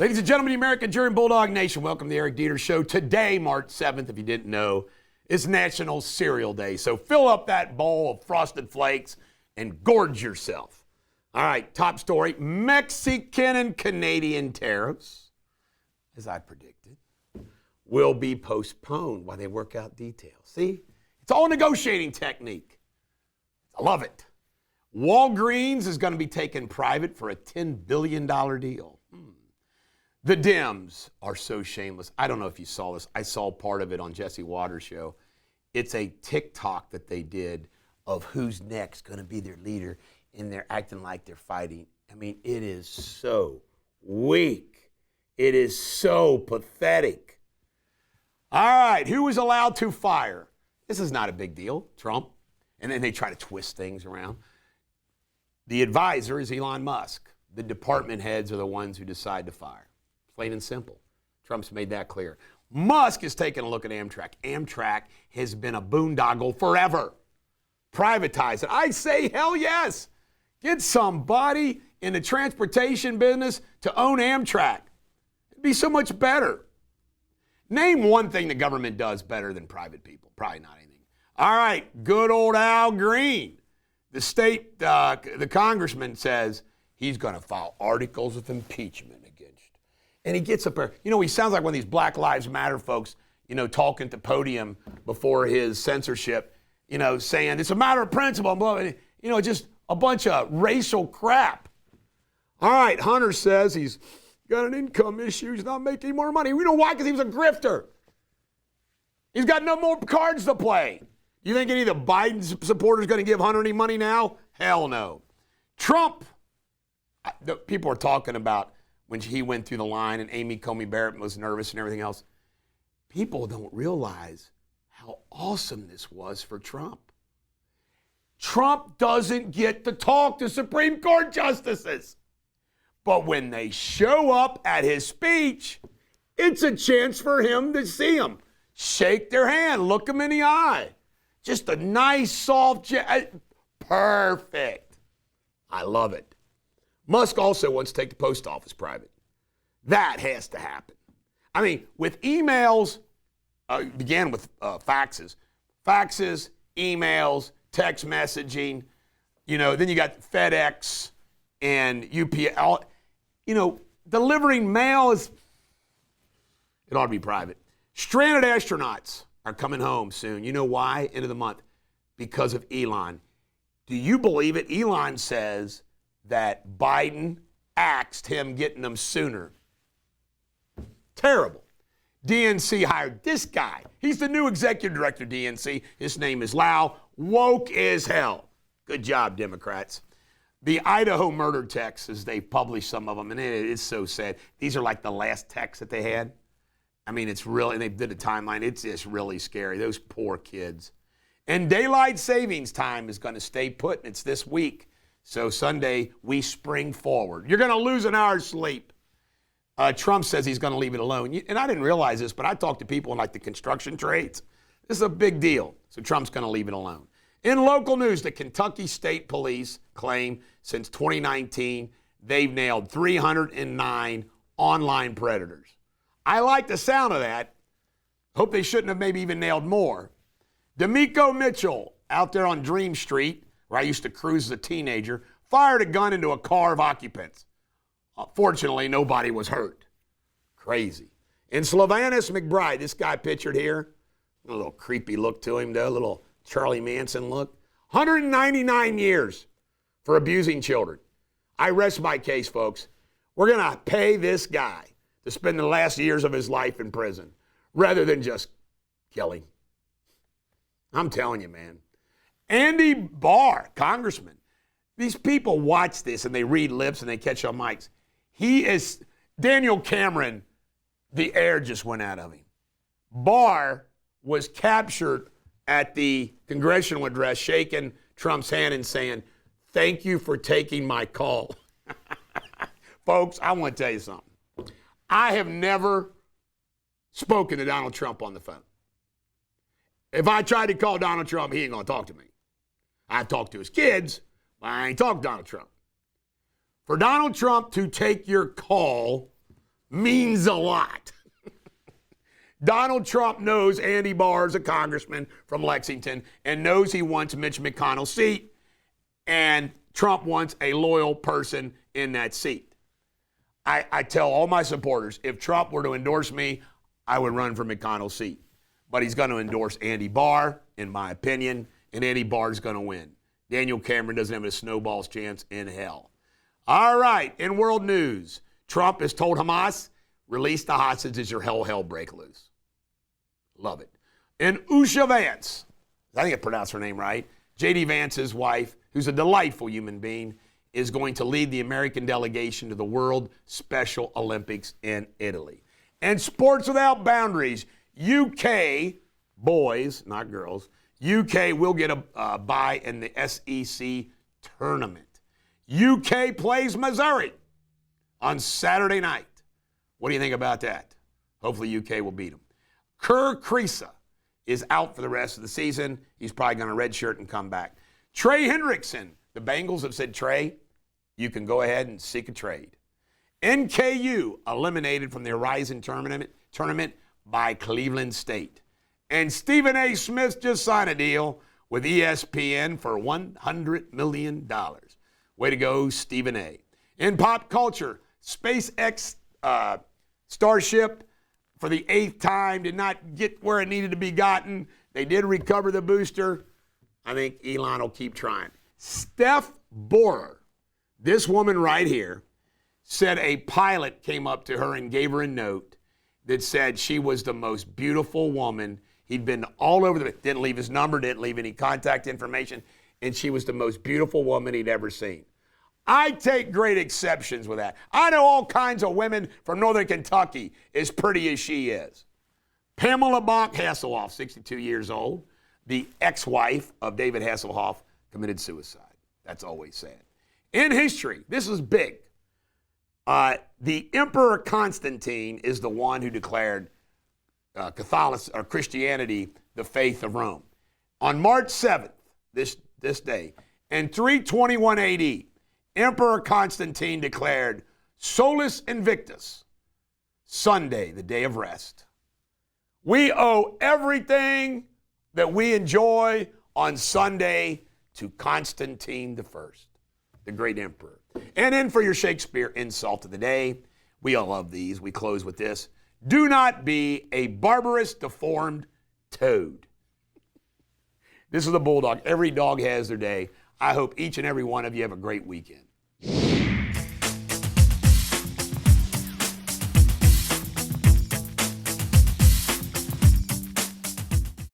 Ladies and gentlemen, the American Jury and Bulldog Nation, welcome to the Eric Deters Show. Today, March 7th, if you didn't know, is National Cereal Day. So fill up that bowl of Frosted Flakes and gorge yourself. All right, top story. Mexican and Canadian tariffs, as I predicted, will be postponed while they work out details. See, it's all a negotiating technique. I love it. Walgreens is going to be taken private for a $10 billion deal. The Dems are so shameless. I don't know if you saw this. I saw part of it on Jesse Waters' show. It's a TikTok that they did of who's next going to be their leader, and they're acting like they're fighting. I mean, it is so weak. It is so pathetic. All right, who was allowed to fire? This is not a big deal, Trump. And then they try to twist things around. The advisor is Elon Musk. The department heads are the ones who decide to fire. Plain and simple. Trump's made that clear. Musk is taking a look at Amtrak. Amtrak has been a boondoggle forever. Privatize it. I say hell yes. Get somebody in the transportation business to own Amtrak. It'd be so much better. Name one thing the government does better than private people. Probably not anything. All right, good old Al Green. The congressman says he's going to file articles of impeachment against. And he gets up there. You know, he sounds like one of these Black Lives Matter folks, you know, talking to podium before his censorship, you know, saying it's a matter of principle. You know, just a bunch of racial crap. All right, Hunter says he's got an income issue. He's not making more money. We know why, because he was a grifter. He's got no more cards to play. You think any of the Biden supporters going to give Hunter any money now? Hell no. Trump, people are talking about when he went through the line and Amy Coney Barrett was nervous and everything else. People don't realize how awesome this was for Trump. Trump doesn't get to talk to Supreme Court justices. But when they show up at his speech, it's a chance for him to see them. Shake their hand, look them in the eye. Just a nice, soft, perfect. I love it. Musk also wants to take the post office private. That has to happen. I mean, with emails, began with faxes, emails, text messaging, you know, then you got FedEx and UPS. You know, delivering mail it ought to be private. Stranded astronauts are coming home soon. You know why? End of the month. Because of Elon. Do you believe it? Elon says that Biden axed him getting them sooner. Terrible. DNC hired this guy. He's the new executive director of DNC. His name is Lau. Woke as hell. Good job, Democrats. The Idaho murder texts, as they've published some of them, and it is so sad. These are like the last texts that they had. I mean, it's really, and they did a timeline. It's just really scary. Those poor kids. And daylight savings time is going to stay put, and it's this week. So Sunday, we spring forward. You're going to lose an hour's sleep. Trump says he's going to leave it alone. And I didn't realize this, but I talked to people in like the construction trades. This is a big deal. So Trump's going to leave it alone. In local news, the Kentucky State Police claim since 2019, they've nailed 309 online predators. I like the sound of that. Hope they shouldn't have maybe even nailed more. D'Amico Mitchell, out there on Dream Street, where I used to cruise as a teenager, fired a gun into a car of occupants. Fortunately, nobody was hurt. Crazy. And Sylvanus McBride, this guy pictured here, a little creepy look to him, though, a little Charlie Manson look. 199 years for abusing children. I rest my case, folks. We're going to pay this guy to spend the last years of his life in prison rather than just kill him. I'm telling you, man. Andy Barr, congressman. These people watch this and they read lips and they catch on mics. He is, Daniel Cameron, the air just went out of him. Barr was captured at the congressional address, shaking Trump's hand and saying, "Thank you for taking my call." Folks, I want to tell you something. I have never spoken to Donald Trump on the phone. If I tried to call Donald Trump, he ain't going to talk to me. I've talked to his kids, but I ain't talked to Donald Trump. For Donald Trump to take your call means a lot. Donald Trump knows Andy Barr is a congressman from Lexington and knows he wants Mitch McConnell's seat, and Trump wants a loyal person in that seat. I tell all my supporters, if Trump were to endorse me, I would run for McConnell's seat. But he's going to endorse Andy Barr, in my opinion, and Andy Barr is going to win. Daniel Cameron doesn't have a snowball's chance in hell. All right, in world news, Trump has told Hamas, release the hostages or hell break loose. Love it. And Usha Vance, I think I pronounced her name right, J.D. Vance's wife, who's a delightful human being, is going to lead the American delegation to the World Special Olympics in Italy. And Sports Without Boundaries, UK boys, not girls, UK will get a bye in the SEC tournament. UK plays Missouri on Saturday night. What do you think about that? Hopefully UK will beat them. Kerr Kriisa is out for the rest of the season. He's probably going to redshirt and come back. Trey Hendrickson, the Bengals have said, Trey, you can go ahead and seek a trade. NKU eliminated from the Horizon tournament by Cleveland State. And Stephen A. Smith just signed a deal with ESPN for $100 million. Way to go, Stephen A. In pop culture, SpaceX Starship, for the 8th time, did not get where it needed to be gotten. They did recover the booster. I think Elon will keep trying. Steph Borer, this woman right here, said a pilot came up to her and gave her a note that said she was the most beautiful woman. He'd been all over didn't leave his number, didn't leave any contact information, and she was the most beautiful woman he'd ever seen. I take great exceptions with that. I know all kinds of women from Northern Kentucky as pretty as she is. Pamela Bach Hasselhoff, 62 years old, the ex-wife of David Hasselhoff, committed suicide. That's always sad. In history, this is big. The Emperor Constantine is the one who declared Christianity the faith of Rome. On March 7th, this day, in 321 AD, Emperor Constantine declared Solus Invictus, Sunday, the day of rest. We owe everything that we enjoy on Sunday to Constantine I, the great emperor. And then for your Shakespeare insult of the day, we all love these. We close with this. Do not be a barbarous, deformed toad. This is a Bulldog. Every dog has their day. I hope each and every one of you have a great weekend.